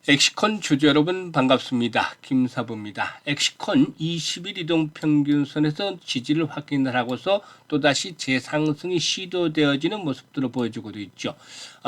엑시콘 주주 여러분 반갑습니다. 김사부입니다. 엑시콘 20일 이동평균선에서 지지를 확인을 하고서 또다시 재상승이 시도되어지는 모습들을 보여주고 있죠.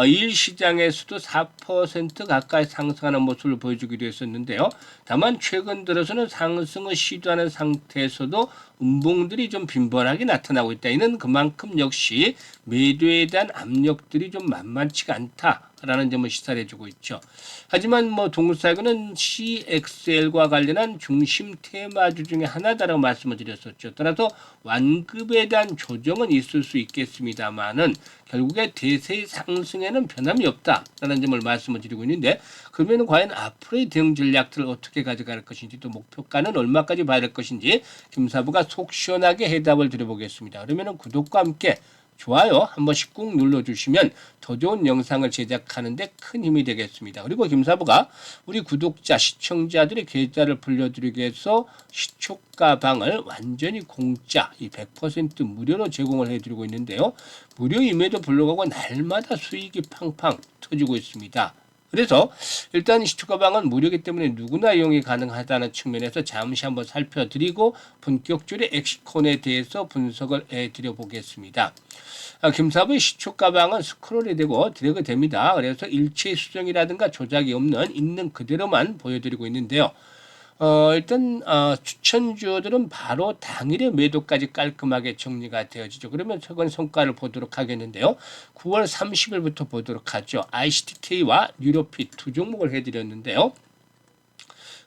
일 시장에서도 4% 가까이 상승하는 모습을 보여주기도 했었는데요. 다만 최근 들어서는 상승을 시도하는 상태에서도 음봉들이 좀 빈번하게 나타나고 있다. 이는 그만큼 역시 매도에 대한 압력들이 좀 만만치가 않다라는 점을 시사해주고 있죠. 하지만 동사에는 CXL과 관련한 중심 테마주 중에 하나다라고 말씀을 드렸었죠. 따라서 완급에 대한 조정은 있을 수 있겠습니다만은 결국에 대세의 상승에는 변함이 없다라는 점을 말씀을 드리고 있는데, 그러면 과연 앞으로의 대응 전략들을 어떻게 가져갈 것인지, 또 목표가는 얼마까지 봐야 될 것인지 김사부가 속 시원하게 해답을 드려보겠습니다. 그러면 구독과 함께 좋아요 한 번씩 꾹 눌러주시면 더 좋은 영상을 제작하는 데 큰 힘이 되겠습니다. 그리고 김사부가 우리 구독자, 시청자들의 계좌를 불려드리기 위해서 시초가방을 완전히 공짜, 100% 무료로 제공을 해드리고 있는데요. 무료임에도 불구하고 날마다 수익이 팡팡 터지고 있습니다. 그래서 일단 시초가방은 무료이기 때문에 누구나 이용이 가능하다는 측면에서 잠시 한번 살펴드리고 본격적으로 엑시콘에 대해서 분석을 해드려 보겠습니다. 김사부의 시초가방은 스크롤이 되고 드래그 됩니다. 그래서 일체 수정이라든가 조작이 없는 있는 그대로만 보여드리고 있는데요. 일단 추천주들은 바로 당일의 매도까지 깔끔하게 정리가 되어지죠. 그러면 최근 성과를 보도록 하겠는데요. 9월 30일부터 보도록 하죠. ICTK와 뉴로핏 두 종목을 해드렸는데요.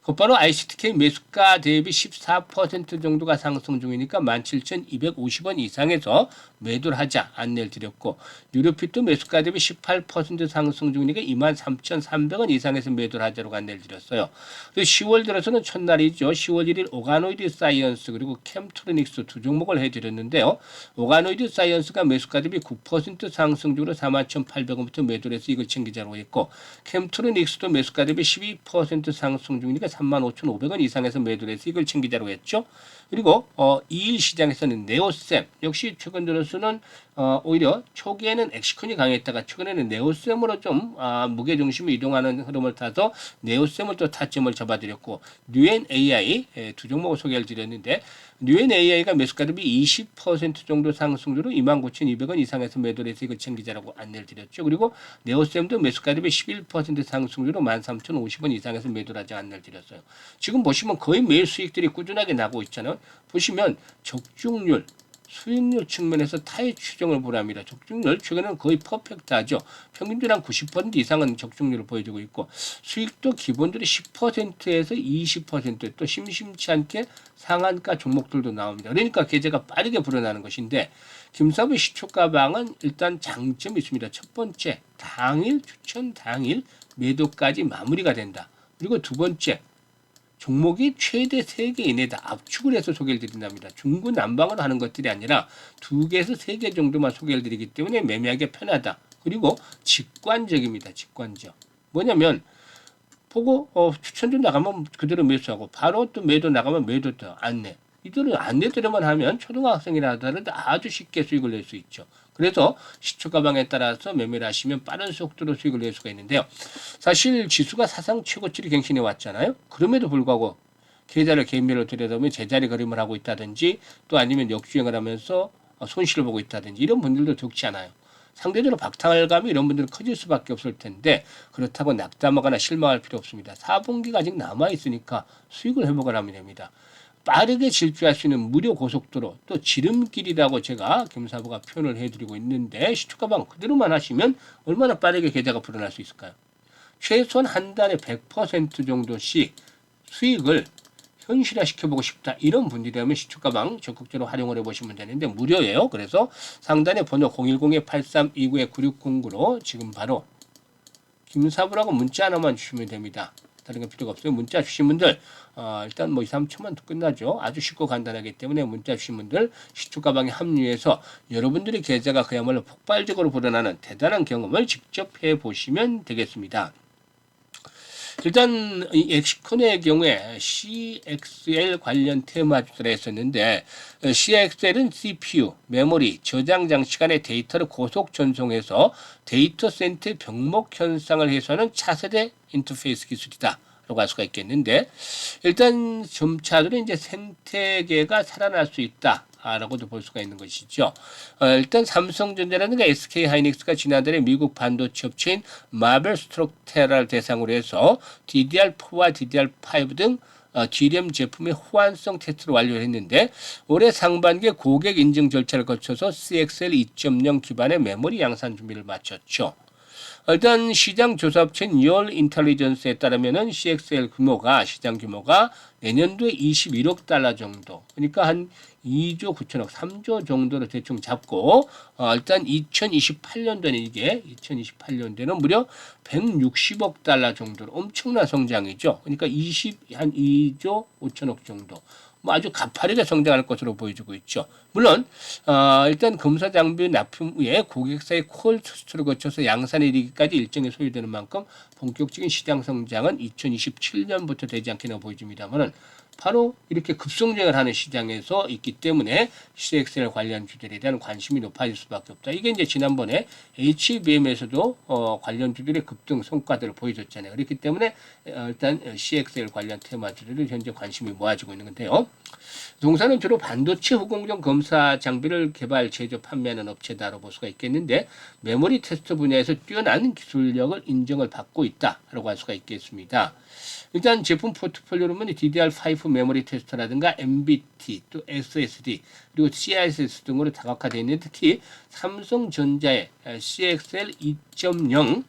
곧바로 ICTK 매수가 대비 14% 정도가 상승 중이니까 17,250원 이상에서 매도를 하자 안내를 드렸고, 뉴로핏도 매수가 대비 18% 상승 중이니까 23,300원 이상에서 매도를 하자고 안내를 드렸어요. 그리고 10월 들어서는 첫날이죠. 10월 1일 오가노이드 사이언스 그리고 캠트로닉스 두 종목을 해드렸는데요. 오가노이드 사이언스가 매수가 대비 9% 상승 중으로 41,800원부터 매도를 해서 이걸 챙기자고 했고, 캠트로닉스도 매수가 대비 12% 상승 중이니까 35,500원 이상에서 매도를 해서 이걸 챙기자고 했죠. 그리고 2일 시장에서는 네오셈 역시 최근 들어서는 오히려 초기에는 엑시콘이 강했다가 최근에는 네오셈으로 좀 무게중심이 이동하는 흐름을 타서 네오셈을 또 타점을 잡아드렸고, 뉴엔AI 두 종목을 소개를 드렸는데, 뉴엔AI가 매수가 대비 20% 정도 상승률로 29,200원 이상에서 매도를 해서 이걸 챙기자라고 안내를 드렸죠. 그리고 네오셈도 매수가 대비 11% 상승률로 13,050원 이상에서 매도를 하자 안내를 드렸어요. 지금 보시면 거의 매일 수익들이 꾸준하게 나고 있잖아요. 보시면 적중률, 수익률 측면에서 타의 추정을 보랍니다. 적중률 최근에는 거의 퍼펙트하죠. 평균적으로 한 90% 이상은 적중률을 보여주고 있고, 수익도 기본적으로 10%에서 20%, 또 심심치 않게 상한가 종목들도 나옵니다. 그러니까 계좌가 빠르게 불어나는 것인데, 김사부 시초가방은 일단 장점이 있습니다. 첫 번째, 당일 추천 당일 매도까지 마무리가 된다. 그리고 두 번째, 종목이 최대 3개 이내다 압축을 해서 소개를 드린답니다. 중구난방으로 하는 것들이 아니라 2개에서 3개 정도만 소개를 드리기 때문에 매매하기 편하다. 그리고 직관적입니다. 직관적. 뭐냐면 보고 추천주 나가면 그대로 매수하고 바로 또 매도 나가면 매도 또 안내. 이들은 안내대로만 하면 초등학생이라 하더라도 아주 쉽게 수익을 낼 수 있죠. 그래서 시초가방에 따라서 매매를 하시면 빠른 속도로 수익을 낼 수가 있는데요. 사실 지수가 사상 최고치를 갱신해 왔잖아요. 그럼에도 불구하고 계좌를 개인별로 들여다보면 제자리 걸음을 하고 있다든지, 또 아니면 역주행을 하면서 손실을 보고 있다든지 이런 분들도 적지 않아요. 상대적으로 박탈감이 이런 분들은 커질 수밖에 없을 텐데, 그렇다고 낙담하거나 실망할 필요 없습니다. 4분기가 아직 남아있으니까 수익을 회복을 하면 됩니다. 빠르게 질주할 수 있는 무료 고속도로, 또 지름길이라고 제가 김사부가 표현을 해드리고 있는데, 시초가방 그대로만 하시면 얼마나 빠르게 계좌가 불어날 수 있을까요? 최소한 한 달에 100% 정도씩 수익을 현실화시켜보고 싶다, 이런 분들이라면 시초가방 적극적으로 활용을 해보시면 되는데 무료예요. 그래서 상단에 번호 010-8329-9609로 지금 바로 김사부라고 문자 하나만 주시면 됩니다. 다른 건 필요가 없어요. 문자 주신 분들 일단 2, 3초만 더 끝나죠. 아주 쉽고 간단하기 때문에 문자 주신 분들 시초가방에 합류해서 여러분들의 계좌가 그야말로 폭발적으로 불어나는 대단한 경험을 직접 해보시면 되겠습니다. 일단 이 엑시콘의 경우에 CXL 관련 테마주들이 있었는데 CXL은 CPU, 메모리, 저장 장치 간의 데이터를 고속 전송해서 데이터 센터의 병목 현상을 해소하는 차세대 인터페이스 기술이다. 라고 할 수가 있겠는데 일단 점차적으로 이제 생태계가 살아날 수 있다. 라고도 볼 수가 있는 것이죠. 일단 삼성전자라든가 SK하이닉스가 지난달에 미국 반도체 업체인 마벨스트럭테라를 대상으로 해서 DDR4와 DDR5 등 DRAM 제품의 호환성 테스트를 완료했는데 올해 상반기에 고객 인증 절차를 거쳐서 CXL 2.0 기반의 메모리 양산 준비를 마쳤죠. 일단 시장 조사업체인 리얼 인텔리전스에 따르면은 CXL 규모가 시장 규모가 내년도에 21억 달러 정도. 그러니까 한 2조 9천억, 3조 정도로 대충 잡고 일단 2028년도에는 이게 2028년도에는 무려 160억 달러 정도로 엄청난 성장이죠. 그러니까 한 2조 5천억 정도. 뭐 아주 가파르게 성장할 것으로 보여지고 있죠. 물론 일단 검사 장비 납품 후에 고객사의 콜 테스트를 거쳐서 양산에 이르기까지 일정이 소요되는 만큼 본격적인 시장 성장은 2027년부터 되지 않겠나 보여집니다만은 바로 이렇게 급성장을 하는 시장에서 있기 때문에 CXL 관련 주들에 대한 관심이 높아질 수밖에 없다. 이게 이제 지난번에 HBM에서도 관련 주들의 급등 성과들을 보여줬잖아요. 그렇기 때문에 일단 CXL 관련 테마주들은 현재 관심이 모아지고 있는 건데요. 동사는 주로 반도체 후공정 검사 장비를 개발, 제조, 판매하는 업체다라고 볼 수가 있겠는데 메모리 테스트 분야에서 뛰어난 기술력을 인정을 받고 있다라고 할 수가 있겠습니다. 일단 제품 포트폴리오로 보면 DDR5 메모리 테스터라든가 MBT, 또 SSD, 그리고 CIS 등으로 다각화되어 있는 특히 삼성전자의 CXL 2.0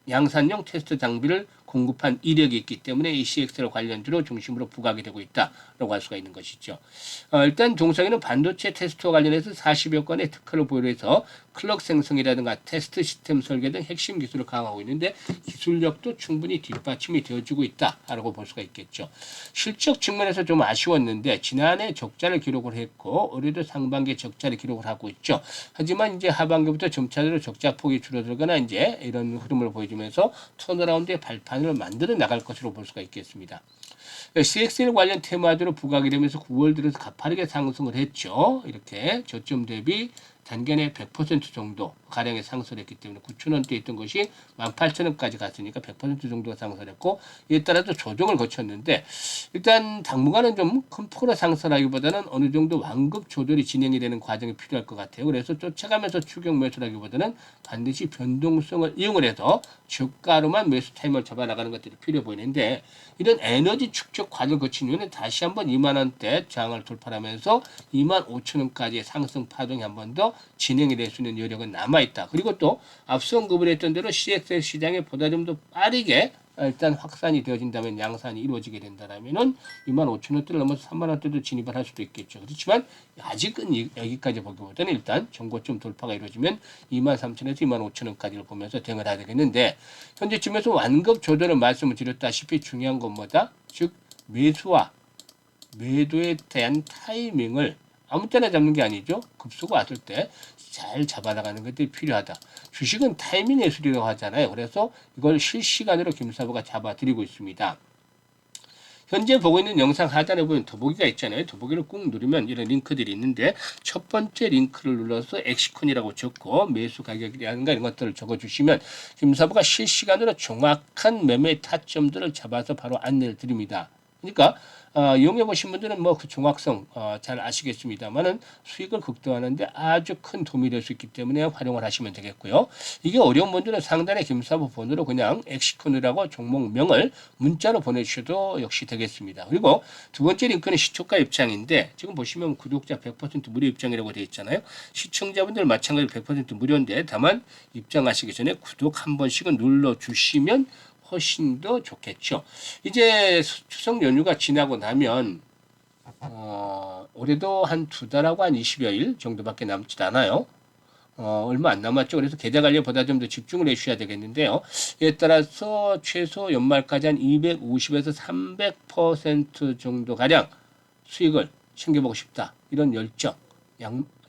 양산용 테스트 장비를 공급한 이력이 있기 때문에 이 CXL 관련주로 중심으로 부각이 되고 있다라고 할 수가 있는 것이죠. 일단 동상에는 반도체 테스트와 관련해서 40여 건의 특허를 보유해서 클럭 생성이라든가 테스트 시스템 설계 등 핵심 기술을 강화하고 있는데 기술력도 충분히 뒷받침이 되어주고 있다라고 볼 수가 있겠죠. 실적 측면에서 좀 아쉬웠는데 지난해 적자를 기록을 했고 올해도 상반기에 적자를 기록을 하고 있죠. 하지만 이제 하반기부터 점차적으로 적자 폭이 줄어들거나 이제 이런 흐름을 보여주면서 턴어라운드의 발판을 만들어 나갈 것으로 볼 수가 있겠습니다. CXL 관련 테마주로 부각이 되면서 9월 들어서 가파르게 상승을 했죠. 이렇게 저점 대비 단견에 100% 정도 가량의 상승을 했기 때문에 9,000원대에 있던 것이 18,000원까지 갔으니까 100% 정도가 상승했고 이에 따라서 조정을 거쳤는데 일단 당분간은 좀 큰 폭으로 상승하기보다는 어느 정도 완급 조절이 진행이 되는 과정이 필요할 것 같아요. 그래서 쫓아가면서 추격 매수라기보다는 반드시 변동성을 이용을 해서 저가로만 매수 타임을 잡아나가는 것들이 필요해 보이는데 이런 에너지 축적 과정을 거친 이후에는 다시 한번 2만원대 저항을 돌파하면서 25,000원까지의 상승 파동이 한 번 더 진행이 될 수 있는 여력은 남아있다. 그리고 또 앞서 언급을 했던 대로 CXL 시장에 보다 좀 더 빠르게 일단 확산이 되어진다면 양산이 이루어지게 된다면은 25,000원대를 넘어서 3만원대도 진입을 할 수도 있겠죠. 그렇지만 아직은 여기까지 보기보다는 일단 정고점 돌파가 이루어지면 23,000원에서 25,000원까지를 보면서 대응을 해야 되겠는데 현재쯤에서 완급 조절을 말씀을 드렸다시피 중요한 건 뭐다? 즉 매수와 매도에 대한 타이밍을 아무 때나 잡는 게 아니죠. 급소가 왔을 때 잘 잡아나가는 것들이 필요하다. 주식은 타이밍 예술이라고 하잖아요. 그래서 이걸 실시간으로 김사부가 잡아드리고 있습니다. 현재 보고 있는 영상 하단에 보면 더보기가 있잖아요. 더보기를 꾹 누르면 이런 링크들이 있는데 첫 번째 링크를 눌러서 엑시콘이라고 적고 매수 가격이라든가 이런 것들을 적어주시면 김사부가 실시간으로 정확한 매매 타점들을 잡아서 바로 안내를 드립니다. 그러니까 이용해 보신 분들은 뭐 그 정확성 잘 아시겠습니다만은 수익을 극대화하는데 아주 큰 도움이 될 수 있기 때문에 활용을 하시면 되겠고요. 이게 어려운 분들은 상단에 김사부 번호로 그냥 엑시콘이라고 종목명을 문자로 보내주셔도 역시 되겠습니다. 그리고 두 번째 링크는 시초가 입장인데 지금 보시면 구독자 100% 무료 입장이라고 되어 있잖아요. 시청자분들 마찬가지로 100% 무료인데 다만 입장하시기 전에 구독 한 번씩은 눌러주시면 훨씬 더 좋겠죠. 이제 추석 연휴가 지나고 나면 올해도 한 2달하고 한 20여일 정도밖에 남지 않아요. 얼마 안 남았죠. 그래서 계좌 관리보다 좀 더 집중을 해주셔야 되겠는데요. 이에 따라서 최소 연말까지 한 250에서 300% 정도 가량 수익을 챙겨보고 싶다. 이런 열정,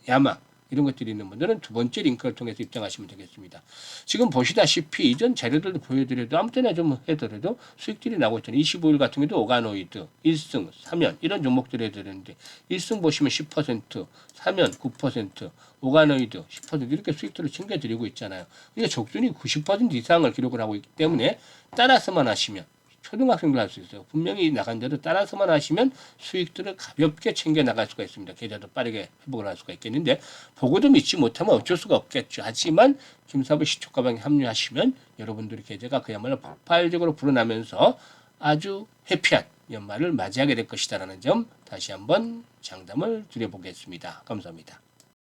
야망 이런 것들이 있는 분들은 두 번째 링크를 통해서 입장하시면 되겠습니다. 지금 보시다시피 이전 자료들도 보여드려도 아무 때나 좀 해더라도 수익들이 나오고 있잖아요. 25일 같은 경우도 오가노이드, 1승, 3연 이런 종목들을 해드렸는데 1승 보시면 10%, 3연 9%, 오가노이드 10% 이렇게 수익들을 챙겨드리고 있잖아요. 그러니까 적순이 90% 이상을 기록을 하고 있기 때문에 따라서만 하시면 초등학생도 할 수 있어요. 분명히 나간 대로 따라서만 하시면 수익들을 가볍게 챙겨 나갈 수가 있습니다. 계좌도 빠르게 회복을 할 수가 있겠는데 보고도 믿지 못하면 어쩔 수가 없겠죠. 하지만 김사부 시초가방에 합류하시면 여러분들의 계좌가 그야말로 폭발적으로 불어나면서 아주 해피한 연말을 맞이하게 될 것이다라는 점 다시 한번 장담을 드려보겠습니다. 감사합니다.